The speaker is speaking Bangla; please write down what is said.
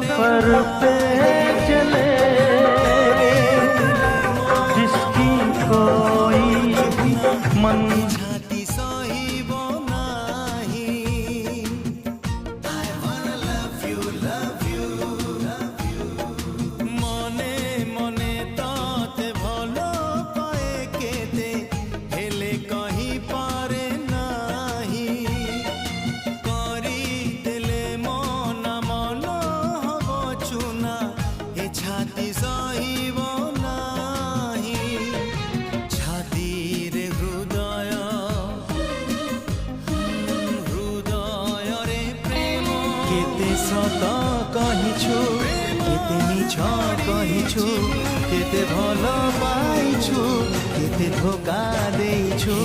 सफर पे चले जिसकी कोई भी मंजिल साहिब नहीं। I wanna love you, love you, love you। মনে মনে তাতে ভালো পায়ে কেতে হেলে কহি পারে নাহি করি দিলে মন মন হব চুনা এ ছাতি সহিব নাহি। ছাতির হৃদয় হৃদয়রে প্রেম কেতে সত কহিছু কেতে মিছ কহিছু কেতে ভাল পাইছু কেতে ধোকা ଦେଇଛୁ।